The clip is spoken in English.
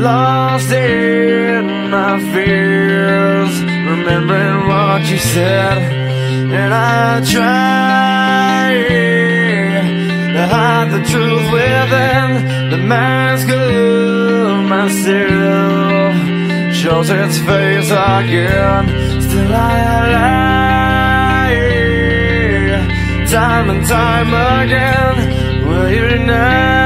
lost in my fears, remembering what you said, and I try to hide the truth within the mask of myself. Shows its face again, still I lie, time and time again. Will you deny?